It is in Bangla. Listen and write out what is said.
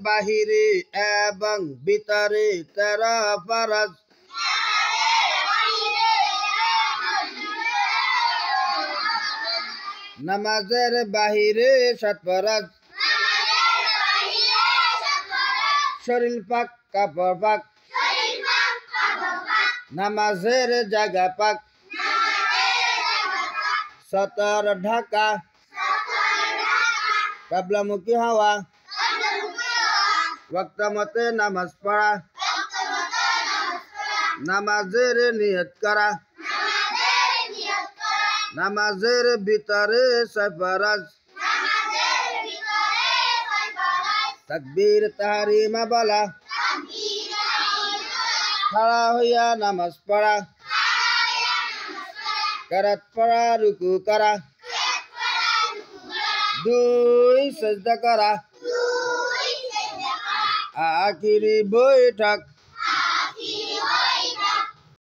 বাহিরে এবং ভিতরে 13 ফরজ। নামাজের বাহিরে 7 ফরজ। শরীর পাক কাপড় পাক নামাজের জায়গা পাক সতর ঢাকা কাবলামুখী হওয়া ওয়াক্ত মতে নামাজ পড়া নামাজের নিয়ত করা নামাজের ভিতরে 6 ফরজ। তাকবীর তাহরিমা বলা খাড়া হইয়া নামাজ পড়া কেরাত পড়া রুকু করা 2 সিজদা করা আখিরি বৈঠক।